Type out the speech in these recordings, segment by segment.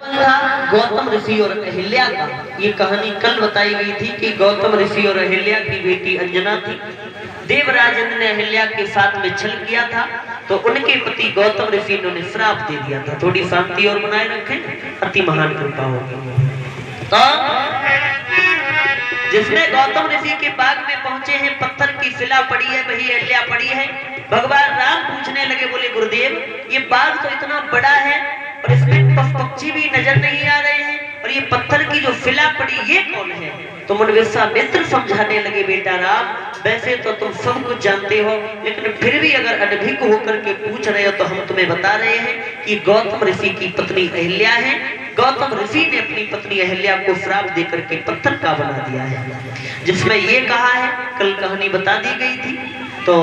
गौतम ऋषि और अहिल्या का ये कहानी कल बताई गई थी कि गौतम ऋषि और अहिल्या की बेटी अंजना थी। देवराजन ने अहिल्या के साथ में छल किया था तो उनके पति गौतम ऋषि ने श्राप दे दिया था। थोड़ी शांति और बनाए रखें, अति महान कृपा होगी। तो जिसने गौतम ऋषि के बाग में पहुंचे हैं, पत्थर की शिला पड़ी है, वही अहिल्या पड़ी है। भगवान राम पूछने लगे, बोले गुरुदेव ये बाग तो इतना बड़ा है और इसमें पक्षी भी नजर नहीं आ रहे हैं और ये पत्थर की जो शिला पड़ी ये कौन है? तो विश्वामित्र समझाने लगे, बेटा राम वैसे तो तुम सब कुछ जानते हो, लेकिन फिर भी अगर अनभिज्ञ होकर के पूछ रहे हो तो हम तुम्हें बता रहे हैं कि गौतम ऋषि की पत्नी अहिल्या है। गौतम ऋषि ने अपनी पत्नी अहिल्या को श्राप देकर के पत्थर का बना दिया है, जिसमें ये कहा है, कल कहानी बता दी गई थी। तो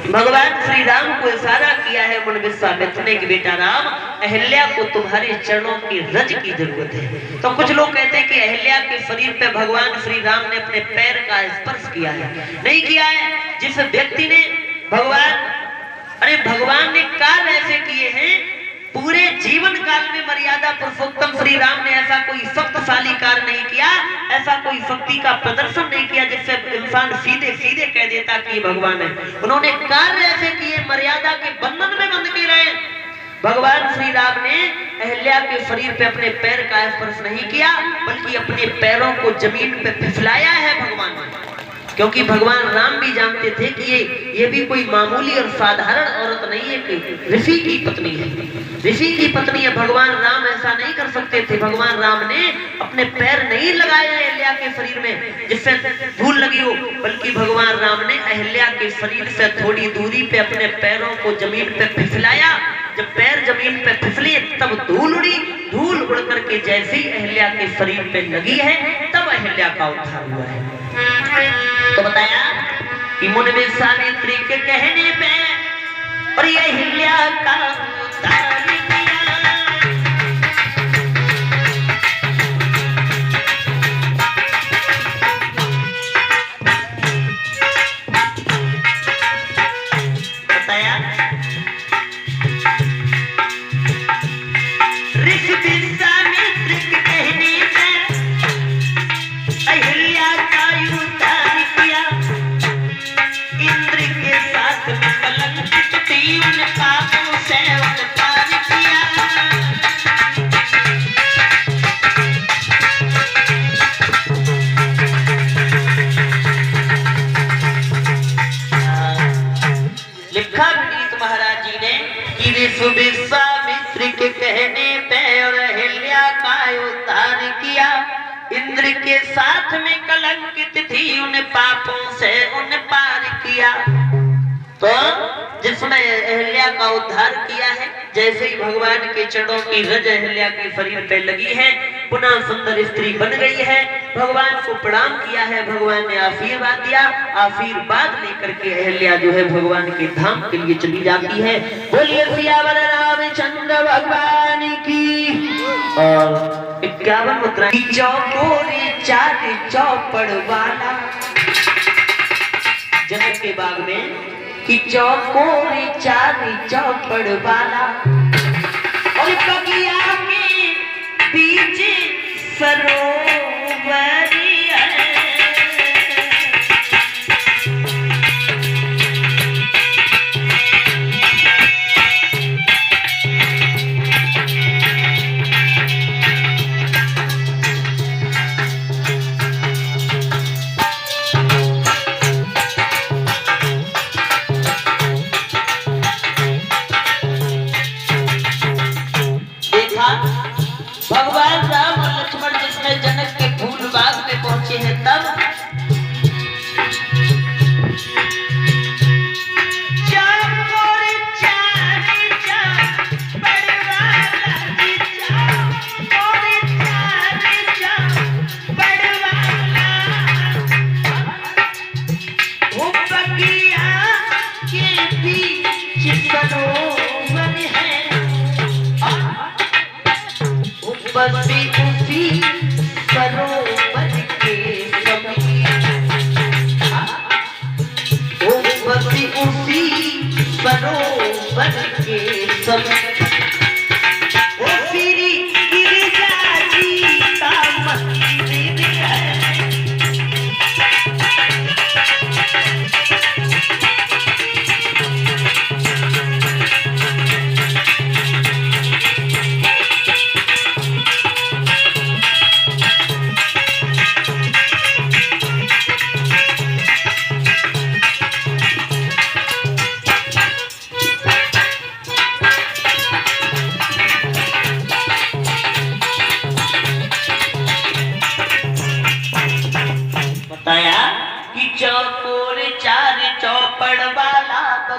भगवान श्री राम को इशारा किया है विश्वामित्र ने कि बेटा राम अहिल्या को तुम्हारे चरणों की रज की जरूरत है। तो कुछ लोग कहते हैं कि अहिल्या के शरीर पे भगवान श्री राम ने अपने पैर का स्पर्श किया है, नहीं किया है। जिस व्यक्ति ने भगवान ने कार्य ऐसे किए हैं, पूरे जीवन काल में मर्यादा पुरुषोत्तम श्री राम ने ऐसा कोई शक्तिशाली कार्य नहीं किया, ऐसा कोई शक्ति का प्रदर्शन नहीं किया जिससे इंसान सीधे सीधे कह देता कि भगवान है। उन्होंने कार्य ऐसे किए, मर्यादा के बंधन में बंध के रहे। भगवान श्री राम ने अहिल्या के शरीर पे अपने पैर का स्पर्श नहीं किया, बल्कि अपने पैरों को जमीन पे फिसलाया है भगवान ने, क्योंकि भगवान राम भी जानते थे कि ये भी कोई मामूली और साधारण औरत नहीं है कि ऋषि की पत्नी है, ऋषि की पत्नी है। भगवान राम ऐसा नहीं कर सकते थे। भगवान राम ने अपने पैर नहीं लगाए अहिल्या के शरीर में जिससे धूल लगी हो, बल्कि भगवान राम ने अहिल्या के शरीर से थोड़ी दूरी पे अपने पैरों को जमीन पे फिसलाया। जब पैर जमीन पे फिसले तब धूल उड़ी, धूल उड़ करके जैसे ही अहिल्या के शरीर पे लगी है तब अहिल्या का उद्धार हुआ है। तो बताया कि विश्वामित्र के कहने पे और ये अहिल्या का उद्धार विश्वामित्र के कहने पे और अहिल्या का उद्धार किया। इंद्र के साथ में कलंकित थी, उन पापों से उन पार किया। तो जिसने अहिल्या का उद्धार किया है, जैसे ही भगवान के चरणों की रज अहिल्या के शरीर पे लगी है, पुनः सुंदर स्त्री बन गई है। भगवान को प्रणाम किया है, भगवान ने आशीर्वाद दिया। आशीर्वाद लेकर के अहिल्या जो है भगवान के धाम के लिए चली जाती है। बोलिए सियावर रामचंद्र भगवान की। और 51 मुद्रा चौकोरी चार चौपड़ वाला जनक के बाग में कि चौकोरी चार चौपड़ वाला और बगिया के बीच सरोवर है। भगवान राम और लक्ष्मण जिसने जनक के फूल बाग में पहुंचे हैं तब बसी उसी सरोवर के बसी उसी सरोवर के समय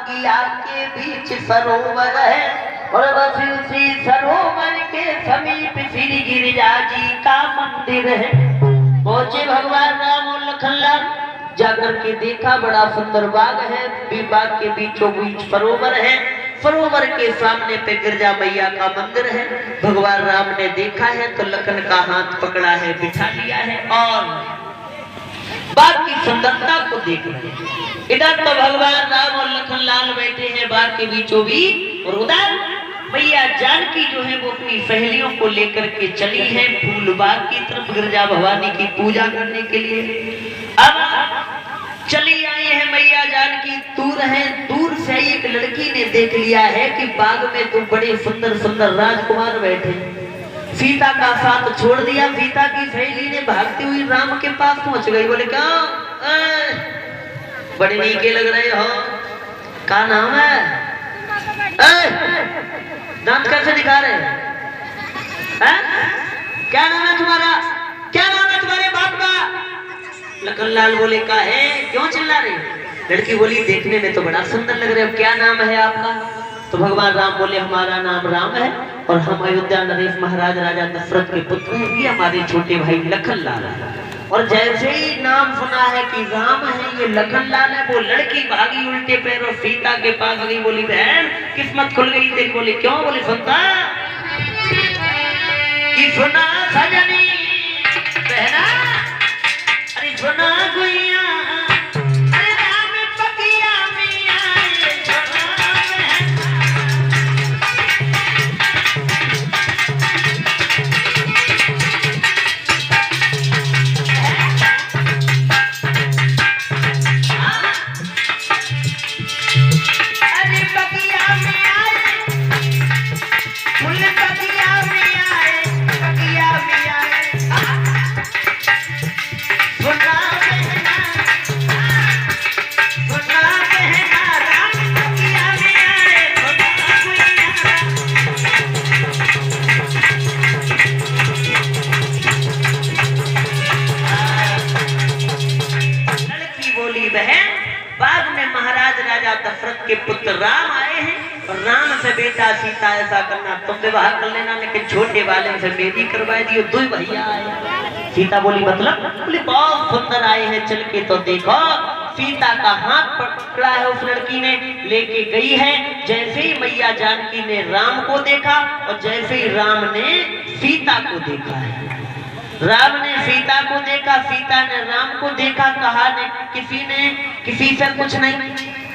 बगिया के बीच सरोवर है और बस उसी सरोवर के समीप श्री गिरिजा जी का मंदिर है। पहुंचे भगवान राम और लखनलाल, जाकर के देखा बड़ा सुंदर बाग है, बाग के बीचों बीच सरोवर है, सरोवर के सामने पे गिरजा मैया का मंदिर है। भगवान राम ने देखा है तो लखन का हाथ पकड़ा है, बिठा लिया है और बाग की सुंदरता को देख रहे हैं। इधर तो भगवान राम और लखनलाल बैठे हैं बाग के बीचों बीच और उधर मैया जानकी जो है वो अपनी सहेलियों को लेकर के चली है फूलबाग की तरफ गिरजा भवानी की पूजा करने के लिए। अब चली आई है मैया जानकी, दूर है, दूर से एक लड़की ने देख लिया है कि बाग में तो बड़े सुंदर सुंदर राजकुमार बैठे। सीता का साथ छोड़ दिया, सीता की सहेली ने भागती हुई राम के पास पहुंच गई। बोले क्या बड़े नीके लग रहे हो, क्या नाम है? दांत कैसे दिखा रहे हैं? क्या नाम है तुम्हारा? क्या नाम है तुम्हारे बाप का? लखनलाल बोले का है, क्यों चिल्ला रही? लड़की बोली देखने में तो बड़ा सुंदर लग रहे हो, क्या नाम है आपका? तो भगवान राम बोले हमारा नाम राम है और हम अयोध्या नरेश महाराज राजा दशरथ के पुत्र हैं, ये हमारे छोटे भाई लखनलाल है। और जैसे ही नाम सुना है कि राम है, ये लखनलाल है, वो लड़की भागी उल्टे पैरों सीता के पास गई। बोली बहन किस्मत खुल गई तेरी। बोले क्यों? बोले सुनता कि सुना सजनी बहना, अरे सुना गुइया, अरे राम पकिया मिया ये सुना अरे पकिया में आए, फुल पकिया में आए, पकिया में आए, सुना बहना, सुना बहना, राम पकिया में आए, सुना गुइया। लड़की बोली बहन बाग में महाराज राजा दशरथ के पुत्र राम आए हैं और राम से बेटा सीता ऐसा करना तुम विवाह कर लेना, लेकिन छोटे वाले से मेरी करवा दियो, दो भैया आए। सीता बोली मतलब? बोली बहुत सुंदर आए हैं, चल के तो देखो। सीता का हाथ पकड़ा है उस लड़की ने, लेके गई है। जैसे ही मैया जानकी ने राम को देखा और जैसे ही राम ने सीता को देखा है, राम ने सीता को देखा, सीता ने राम को देखा, कहा ने किसी से कुछ नहीं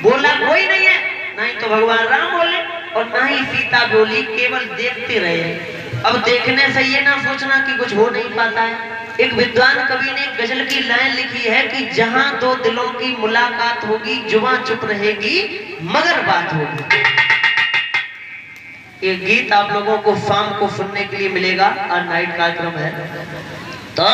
बोला, कोई नहीं है, नहीं तो भगवान राम बोले और ना ही सीता बोली, केवल देखते रहे। अब देखने से ये ना सोचना कि कुछ हो नहीं पाता है। एक विद्वान कवि ने गजल की लाइन लिखी है कि जहां दो दिलों की मुलाकात होगी जुबां चुप रहेगी मगर बात होगी। ये गीत आप लोगों को शाम को सुनने के लिए मिलेगा, आज नाइट कार्यक्रम है। तो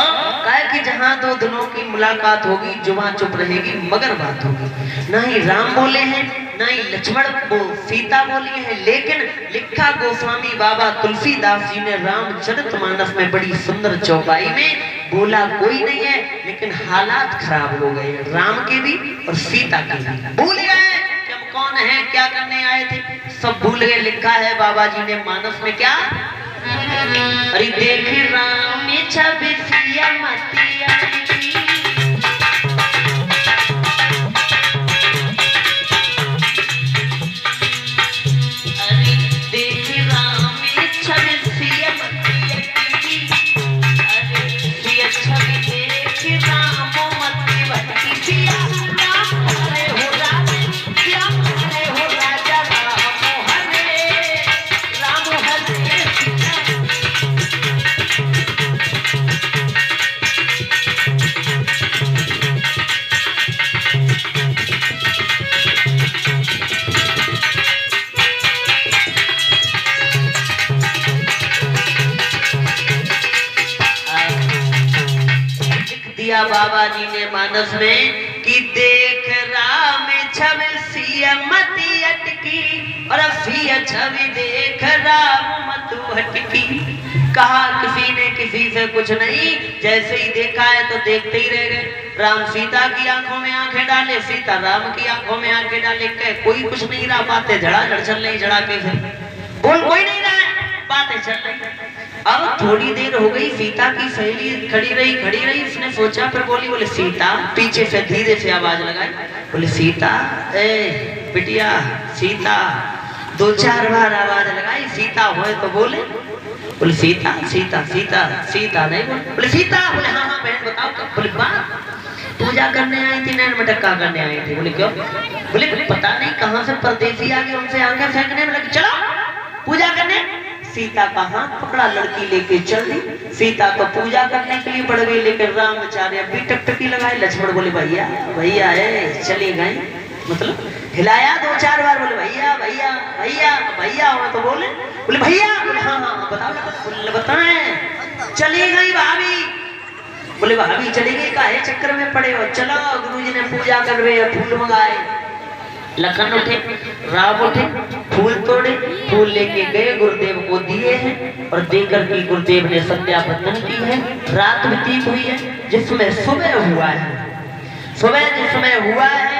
कहे कि जहां दो दिलों की मुलाकात होगी जुबां चुप रहेगी मगर बात होगी। ना ही राम बोले हैं, ना ही लक्ष्मण वो सीता बोली है, लेकिन लिखा गोस्वामी बाबा तुलसीदास जी ने रामचरितमानस में बड़ी सुंदर चौपाई में बोला कोई नहीं है, लेकिन हालात खराब हो गए राम के भी और सीता के भी। भूल गए कि हम कौन है, क्या करने आए थे, सब भूल गए। लिखा है बाबा जी ने मानस में क्या, अरे देख राम छवि सिया मतिया, अरे देख राम छवि सिया मतिया, अरे सिया छवि देख राम मति भक्ति सिया, राम हरे हो राम, राम हरे हो राजा, राम हरे, राम हरे। दिया बाबा जी ने मानस में कि देख राम छवि सिया मति सी अटकी और फिर छवि देख राम मत हटकी। कहा किसी ने किसी से कुछ नहीं, जैसे ही देखा है तो देखते ही रह गए। राम सीता की आंखों में आंखें डाले, सीता राम की आंखों में आंखें डाले। कह कोई कुछ नहीं रहा, बातें झड़ाझड़ चल रही, झड़ा कैसे बोल कोई नहीं रहा, बातें चल रही। अब थोड़ी देर हो गई, सीता की सहेली खड़ी रही। उसने सोचा, फिर बोले सीता, पीछे से धीरे से आवाज लगाई, बोले सीता, ए बिटिया सीता। 2-4 बार आवाज लगाई, सीता हुए तो बोले सीता सीता सीता सीता नहीं बोले सीता। बोले हाँ हाँ बहन बताओ। बोले पूजा करने आई थी, नैन मटक्का करने आई थी। बोले क्यों? बोले पता नहीं कहाँ से परदेसी आ गए, उनसे आगे फेंकने में लगे, चलो पूजा करने। सीता का हाथ पकड़ा, लड़की लेके चल दी। सीता को पूजा करने के लिए पड़ गई, लेकिन राम बेचारे अभी टकटकी लगाए। लक्ष्मण बोले भैया भैया है, चली गई, मतलब हिलाया 2-4 बार। बोले भैया भैया भैया भैया हो तो बोले भैया। बोले हाँ हाँ बताओ। बोले बताएं। चली गई भाभी। बोले भाभी चली गई, काहे चक्कर में पड़े हो, चलो गुरुजी ने पूजा कर रहे हैं, फूल मंगाए। लखन उठे, राम उठे, फूल तोड़े, फूल लेके गए, गुरुदेव को दिए हैं और देकर के गुरुदेव ने संध्या बंदन की है। रात व्यतीत हुई है, जिसमें सुबह हुआ है। सुबह जिसमें हुआ है